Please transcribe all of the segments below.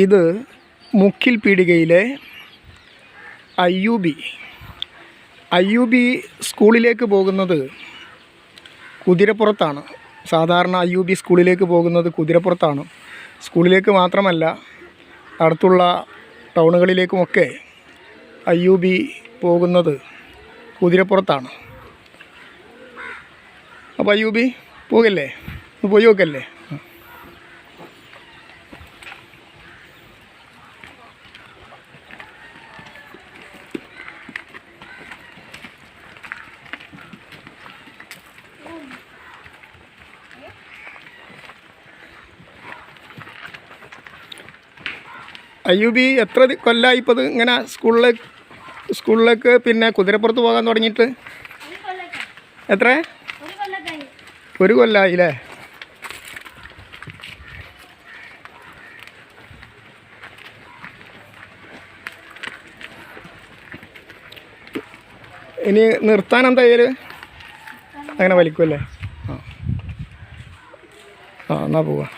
ഇത് മുക്കിൽ പീടികയിലെ അയ്യൂബി സ്കൂളിലേക്ക് പോകുന്നത് കുതിരപ്പുറത്താണ്. സാധാരണ അയ്യൂബി സ്കൂളിലേക്ക് പോകുന്നത് കുതിരപ്പുറത്താണ്. സ്കൂളിലേക്ക് മാത്രമല്ല, അടുത്തുള്ള ടൗണുകളിലേക്കുമൊക്കെ അയ്യൂബി പോകുന്നത് കുതിരപ്പുറത്താണ്. അപ്പോൾ അയ്യൂബി പോകല്ലേ, പോയി നോക്കല്ലേ. അയ്യൂബി എത്ര കൊല്ലമായി ഇപ്പോൾ ഇത് ഇങ്ങനെ സ്കൂളിലേക്ക് പിന്നെ കുതിരപ്പുറത്ത് പോകാൻ തുടങ്ങിയിട്ട്? എത്ര? 1 കൊല്ലമായില്ലേ? ഇനി നിർത്താൻ എന്താ ചെയ്യല്? അങ്ങനെ വലിക്കുമല്ലേ? എന്നാ പോവാ.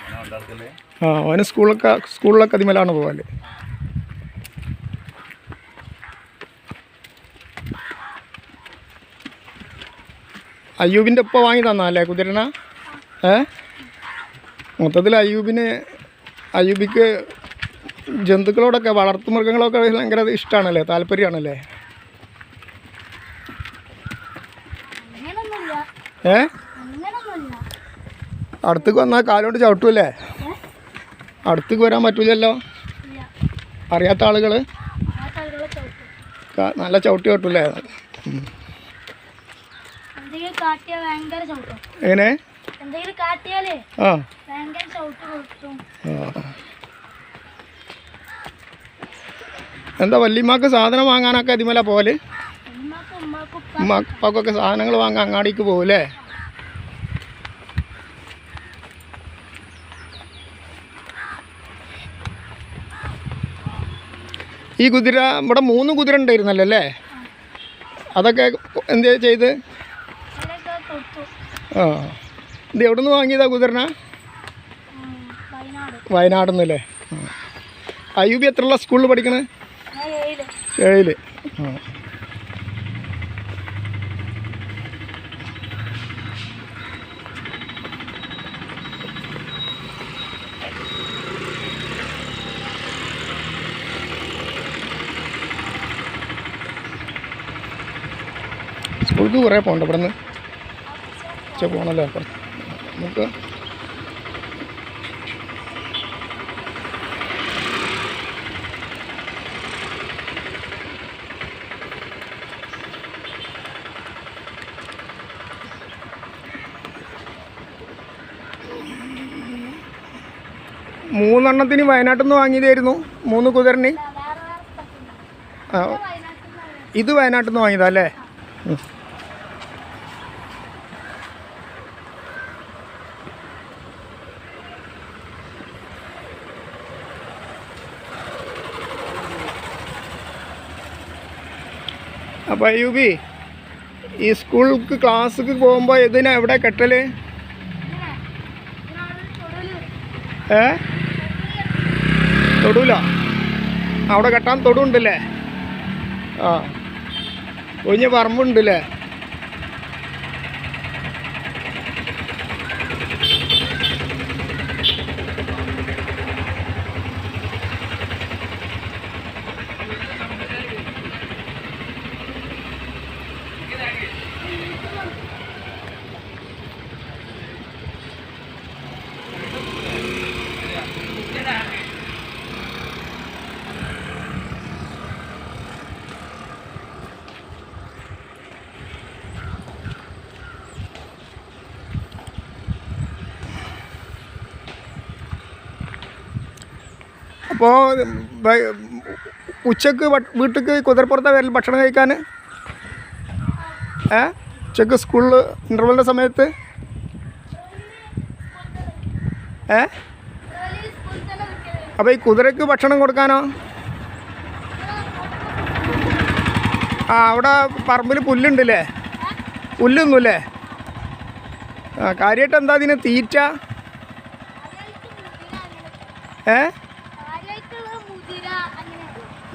അവന് സ്കൂളിലൊക്കെ അതിമേലാണ് പോകാല്. അയ്യൂബിൻ്റെ ഒപ്പം വാങ്ങി തന്നല്ലേ കുതിരന? മൊത്തത്തിൽ അയ്യൂബിക്ക് ജന്തുക്കളോടൊക്കെ, വളർത്തുമൃഗങ്ങളൊക്കെ ഭയങ്കര ഇഷ്ടമാണല്ലേ, താല്പര്യമാണല്ലേ? അടുത്തേക്ക് വന്നാൽ കാലോട്ട് ചവിട്ടൂല്ലേ? അടുത്തേക്ക് വരാൻ പറ്റൂലല്ലോ അറിയാത്ത ആളുകൾ. നല്ല ചവിട്ടി ചവിട്ടൂല്ലേ? എങ്ങനെ? എന്താ വല്യമ്മക്ക് സാധനം വാങ്ങാനൊക്കെ അതിമല പോലെ? ഉമ്മാക്കൊക്കെ സാധനങ്ങൾ വാങ്ങാൻ അങ്ങാടിക്ക് പോകൂലേ? ഈ കുതിര ഇവിടെ 3 കുതിര ഉണ്ടായിരുന്നല്ലോ അല്ലേ? അതൊക്കെ എന്താ ചെയ്ത്? ഇത് എവിടെ നിന്ന് വാങ്ങിയതാ കുതിരന? വയനാട് നിന്നല്ലേ? അയ്യൂബി എത്രയുള്ള സ്കൂളിൽ പഠിക്കണേ? 7. സ്കൂൾക്ക് കുറേ പോകണ്ട ഇവിടെ നിന്ന് പോകണല്ലോ. നമുക്ക് മൂന്നെണ്ണത്തിന് വയനാട്ടിൽ നിന്ന് വാങ്ങിയതായിരുന്നു. 3 കുതിരന്. ഇത് വയനാട്ടിൽ നിന്ന് വാങ്ങിയതാ അല്ലേ? അപ്പോൾ അയ്യൂബി ഈ സ്കൂൾക്ക് ക്ലാസ്സിക്ക് പോകുമ്പോൾ ഇതിനെ എവിടെ കെട്ടല്? തൊടൂല? അവിടെ കെട്ടാൻ തൊടുണ്ടല്ലേ? ഒഴിഞ്ഞ പറമ്പുണ്ടല്ലേ? അപ്പോൾ ഉച്ചക്ക് വീട്ടിലേക്ക് കുതിരപ്പുറത്താണ് വരൽ ഭക്ഷണം കഴിക്കാൻ? ഉച്ചക്ക് സ്കൂളിൽ ഇൻ്റർവെല്ലിൻ്റെ സമയത്ത്? അപ്പോൾ ഈ കുതിരയ്ക്ക് ഭക്ഷണം കൊടുക്കാനോ? അവിടെ പറമ്പിൽ പുല്ലുണ്ടല്ലേ? പുല്ലൊന്നുമില്ലേ? കാര്യമായിട്ട് എന്താ അതിന് തീറ്റ?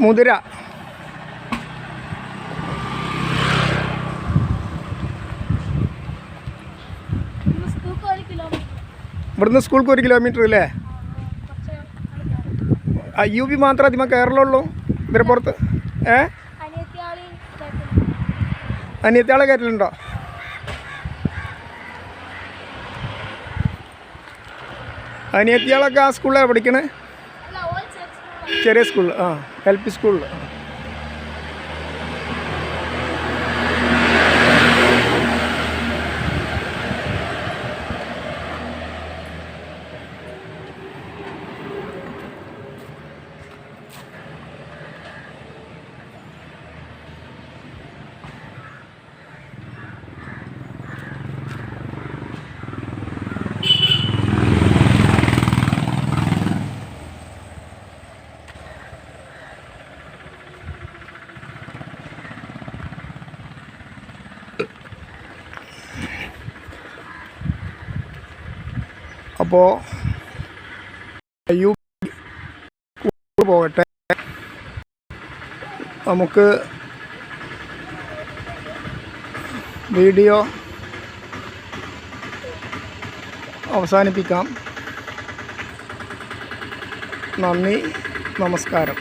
മുതിര. ഇവിടുന്ന് സ്കൂൾക്ക് 1 കിലോമീറ്റർ അല്ലേ? UP മാത്രമേ അതിമ കയറലുള്ളൂ? ഇതിന് പുറത്ത് അനിയത്തിയാളെ കയറ്റലുണ്ടോ? അനിയത്തിയാളൊക്കെ ആ സ്കൂളിലാണ് പഠിക്കണേ? ചെറിയ സ്കൂളിൽ, LP സ്കൂളിൽ. അപ്പോൾ പോകട്ടെ, നമുക്ക് വീഡിയോ അവസാനിപ്പിക്കാം. നന്ദി, നമസ്കാരം.